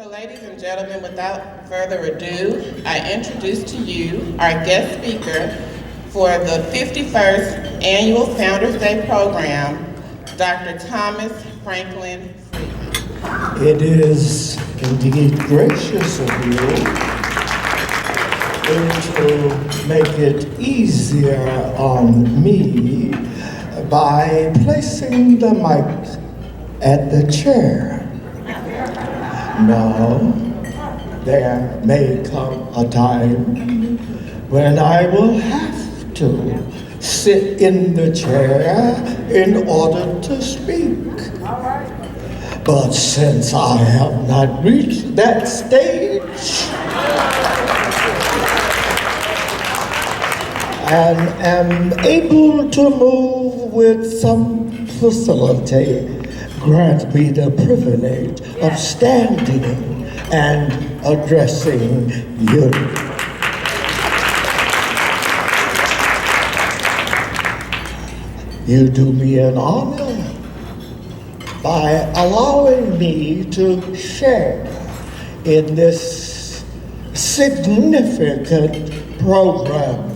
So ladies and gentlemen, without further ado, I introduce to you our guest speaker for the 51st Annual Founders Day Program, Dr. Thomas Franklin Freeman. It is indeed gracious of you to make it easier on me by placing the mic at the chair. Now, there may come a time when I will have to sit in the chair in order to speak. But since I have not reached that stage and am able to move with some facility, grant me the privilege of standing and addressing you. You do me an honor by allowing me to share in this significant program.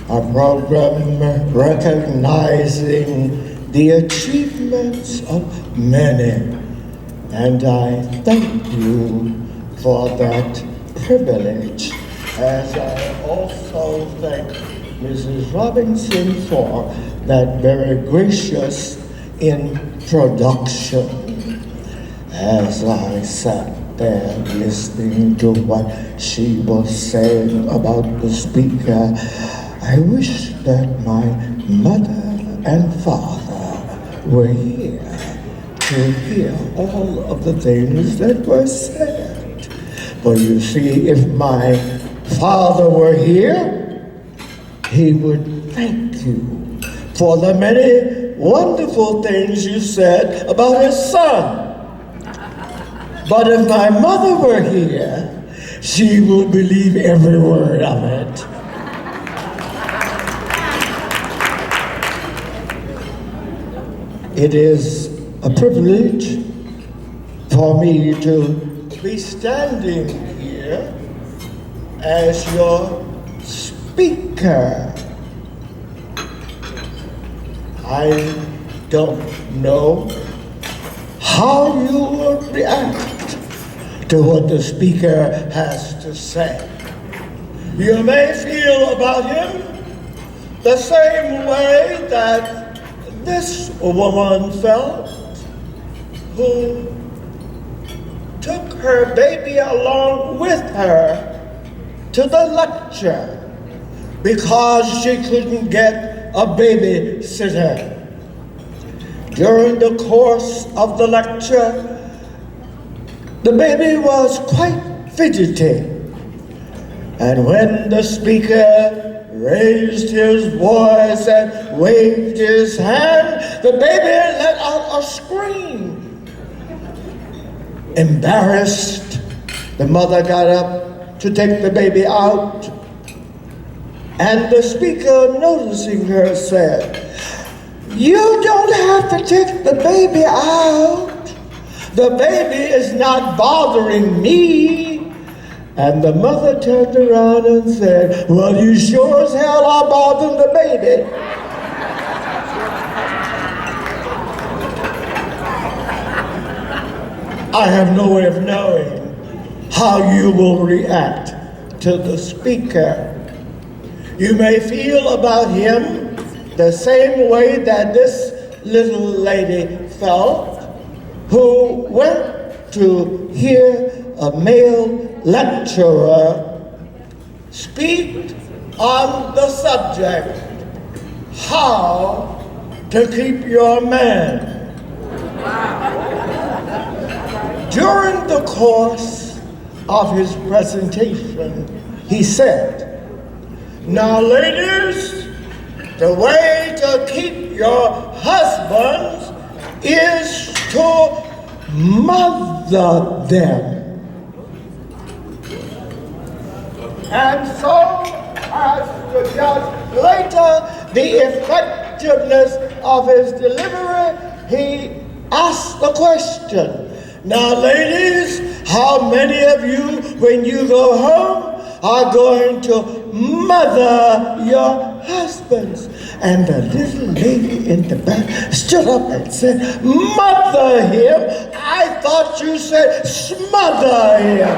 A program recognizing the achievements of many, and I thank you for that privilege, as I also thank Mrs. Robinson for that very gracious introduction. As I sat there listening to what she was saying about the speaker, I wish that my mother and father were here to hear all of the things that were said. But you see, if my father were here, he would thank you for the many wonderful things you said about his son. But if my mother were here, she would believe every word of it. It is a privilege for me to be standing here as your speaker. I don't know how you will react to what the speaker has to say. You may feel about him the same way that this woman felt, who took her baby along with her to the lecture because she couldn't get a babysitter. During the course of the lecture, the baby was quite fidgety, and when the speaker raised his voice and waved his hand, the baby let out a scream. Embarrassed, the mother got up to take the baby out, and the speaker, noticing her, said, "You don't have to take the baby out. The baby is not bothering me." And the mother turned around and said, "Well, you sure as hell are bothering the baby." I have no way of knowing how you will react to the speaker. You may feel about him the same way that this little lady felt, who went to hear a male lecturer speak on the subject, how to keep your man. During the course of his presentation, he said, "Now ladies, the way to keep your husbands is to mother them." And so, as to judge later the effectiveness of his delivery, he asked the question, Now, ladies, how many of you, when you go home, are going to mother your husbands? And the little lady in the back stood up and said, mother him. I thought you said smother him.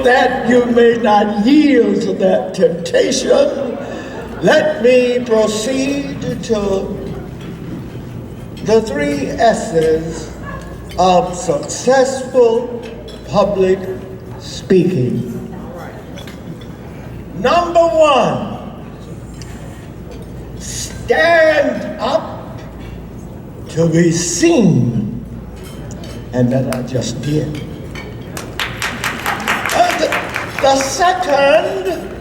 That you may not yield to that temptation, let me proceed to the 3 S's of successful public speaking. Number 1, stand up to be seen, and that I just did. The second,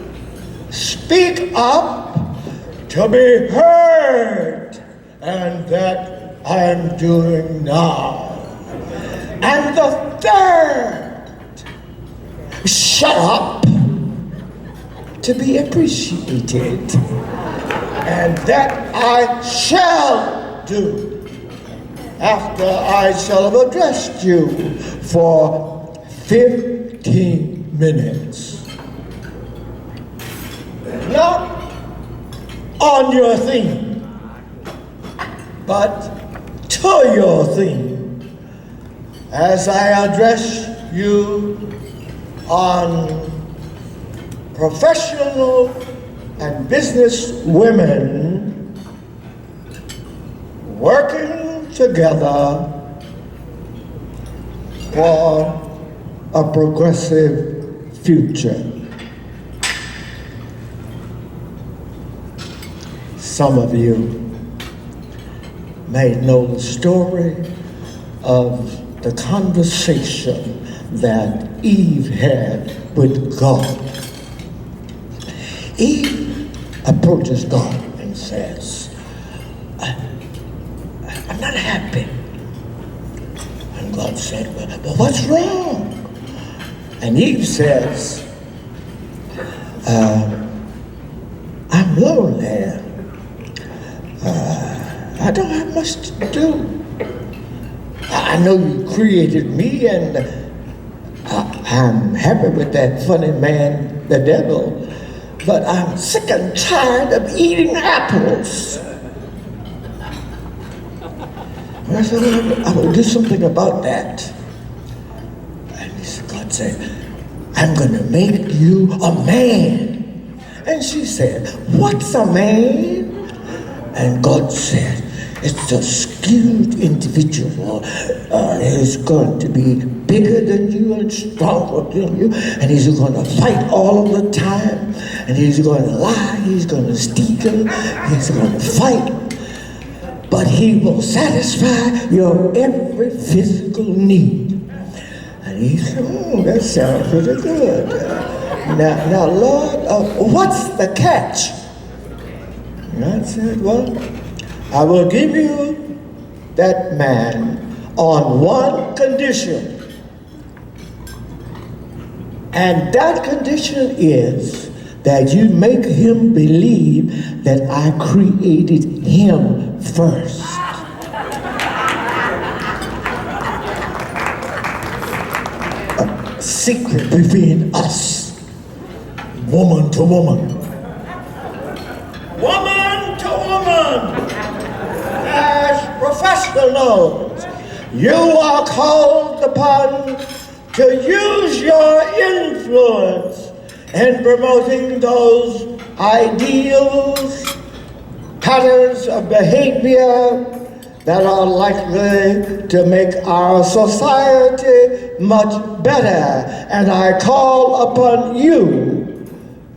speak up to be heard, and that I'm doing now. And the third, shut up to be appreciated, and that I shall do after I shall have addressed you for 15 minutes. Not on your theme, but to your theme, as I address you on professional and business women working together for a progressive future. Some of you may know the story of the conversation that Eve had with God. Eve approaches God and says, I'm not happy. And God said, well, what's wrong? And Eve says, I'm lonely. I don't have much to do. I know you created me, and I'm happy with that funny man, the devil, but I'm sick and tired of eating apples. And I said, well, I will do something about that. And God said, I'm going to make you a man. And she said, what's a man? And God said, it's a skewed individual. He's going to be bigger than you and stronger than you, and he's going to fight all of the time, and he's going to lie, he's going to steal, he's going to fight, but he will satisfy your every physical need. And he said, that sounds pretty good. Now, Lord, what's the catch? And I said, well, I will give you that man on one condition. And that condition is that you make him believe that I created him first. A secret between us, woman to woman. Woman to woman. As professionals, you are called upon to use your influence in promoting those ideals, patterns of behavior that are likely to make our society much better. And I call upon you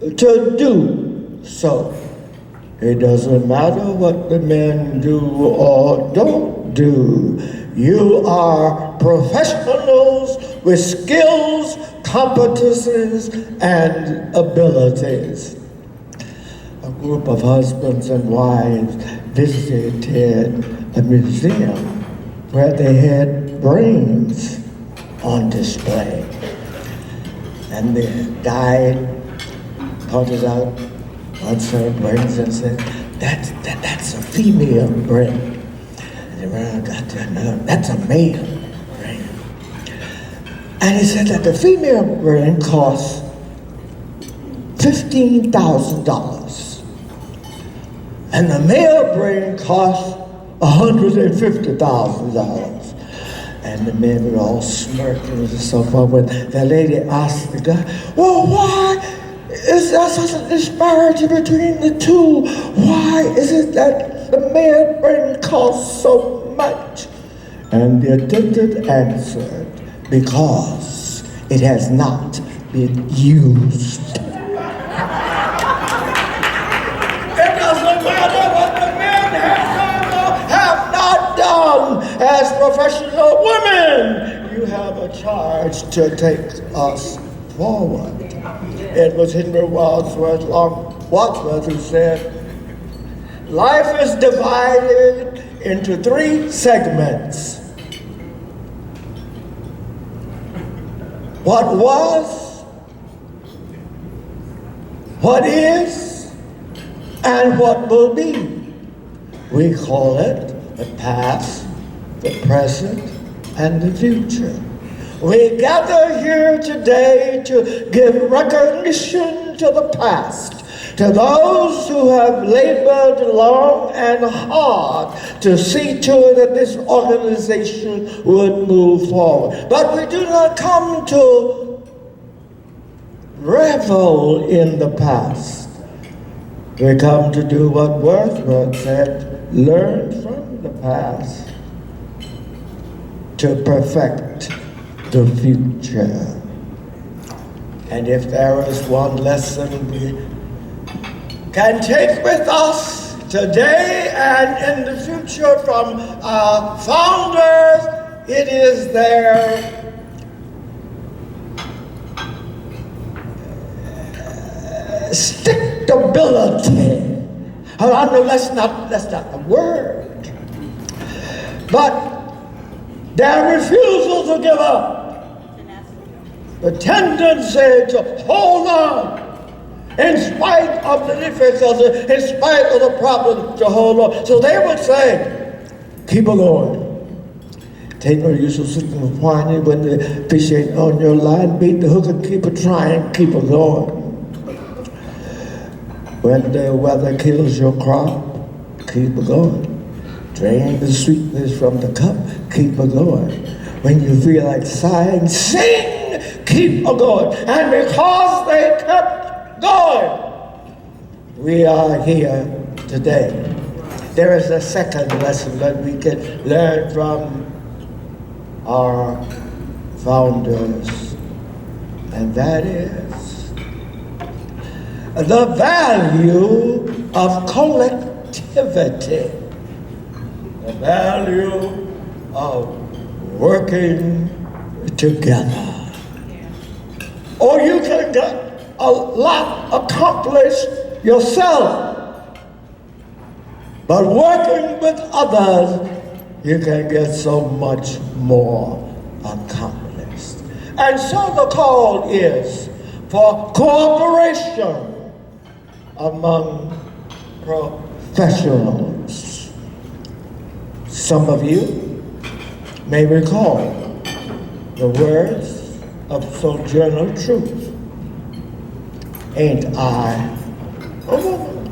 to do so. It doesn't matter what the men do or don't do. You are professionals with skills, competencies, and abilities. A group of husbands and wives visited a museum where they had brains on display. And the guide pointed out One sir brings and said, that's a female brain. And the man got to another, that's a male brain. And he said that the female brain costs $15,000. And the male brain costs $150,000. And the men were all smirking and so forth. When the lady asked the guy, well, why is there such a disparity between the two? Why is it that the male brain costs so much? And the attendant answered, because it has not been used. It doesn't matter what the men have not done as professional women. You have a charge to take us forward. It was Henry Wadsworth who said, life is divided into 3 segments. What was, what is, and what will be. We call it the past, the present, and the future. We gather here today to give recognition to the past, to those who have labored long and hard to see to it that this organization would move forward. But we do not come to revel in the past. We come to do what Wordsworth said, learn from the past to perfect the future. And if there is one lesson we can take with us today and in the future from our founders, it is their stickability. I know that's not the word, but their refusal to give up, the tendency to hold on in spite of the difficulty, in spite of the problem, to hold on. So they would say, keep on going. Take no use of sitting and whining when the fish ain't on your line. Beat the hook and keep it trying, keep on going. When the weather kills your crop, keep it going. Drain the sweetness from the cup, keep on going. When you feel like sighing, sing, keep on going. And because they kept going, we are here today. There is a second lesson that we can learn from our founders, and that is the value of collectivity, the value of working together. Or you can get a lot accomplished yourself, but working with others, you can get so much more accomplished. And so the call is for cooperation among professionals. Some of you may recall the words of Sojourner Truth. Ain't I a woman?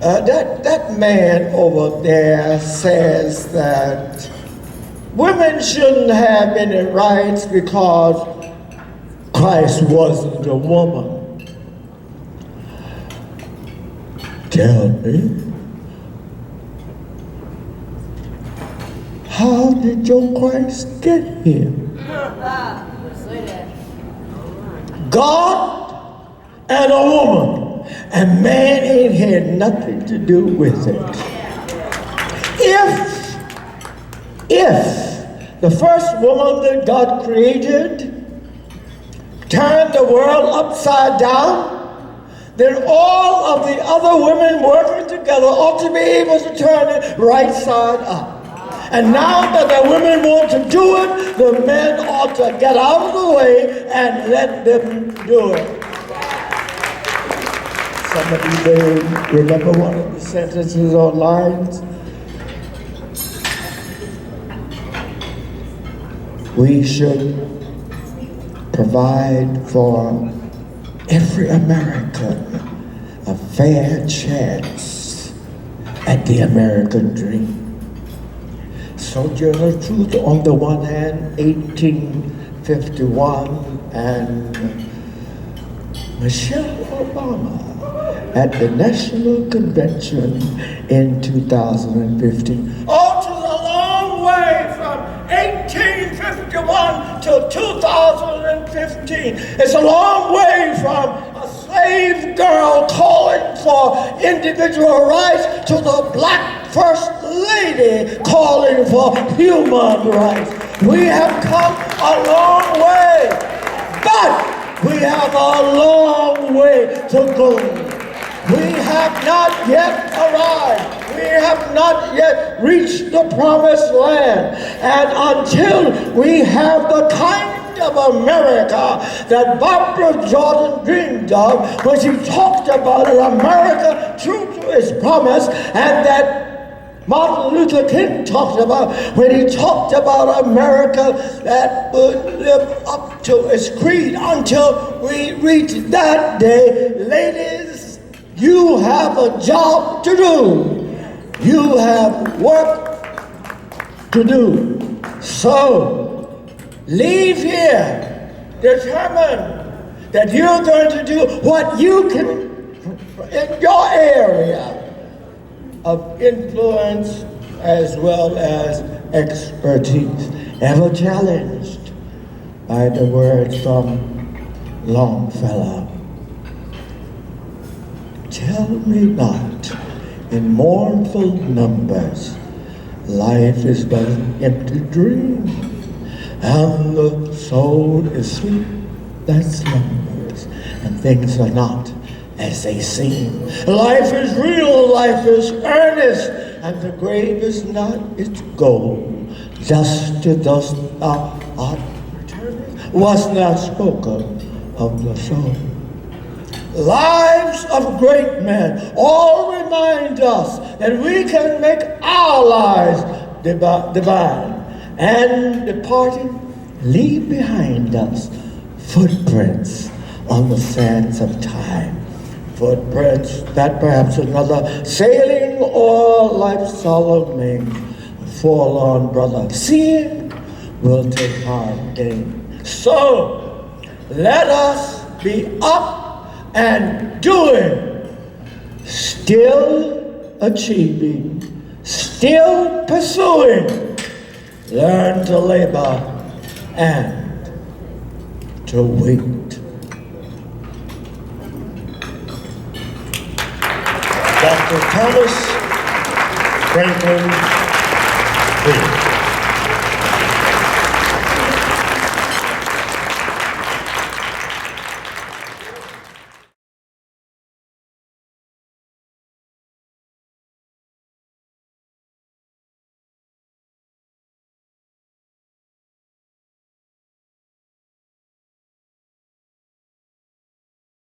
That man over there says that women shouldn't have any rights because Christ wasn't a woman. Tell me, how did your Christ get here? God and a woman, and man ain't had nothing to do with it. If the first woman that God created turned the world upside down, then all of the other women working together ought to be able to turn it right side up. And now that the women want to do it, the men ought to get out of the way and let them do it. Some of you may remember one of the sentences or lines. We should provide for every American a fair chance at the American dream. Sojourner Truth on the one hand, 1851, and Michelle Obama at the National Convention in 2015. Oh, it was a long way from 1851 to 2015. It's a long way from a slave girl calling for individual rights to the black First Lady calling for human rights. We have come a long way, but we have a long way to go. We have not yet arrived. We have not yet reached the promised land. And until we have the kind of America that Barbara Jordan dreamed of when she talked about an America true to its promise, and that Martin Luther King talked about when he talked about America that would live up to its creed. Until we reach that day, ladies, you have a job to do. You have work to do. So, leave here determined that you're going to do what you can in your area of influence as well as expertise, ever challenged by the words from Longfellow. Tell me not in mournful numbers, life is but an empty dream, and the soul is sleep that slumbers, and things are not as they seem. Life is real, life is earnest, and the grave is not its goal. Dust to dust thou art returning, was not spoken of the soul. Lives of great men all remind us that we can make our lives divine, and departing, leave behind us footprints on the sands of time. Footprints that perhaps another sailing or life solemning forlorn brother seeing will take heart again. So let us be up and doing, still achieving, still pursuing, learn to labor and to wait. Dr. Thomas Franklin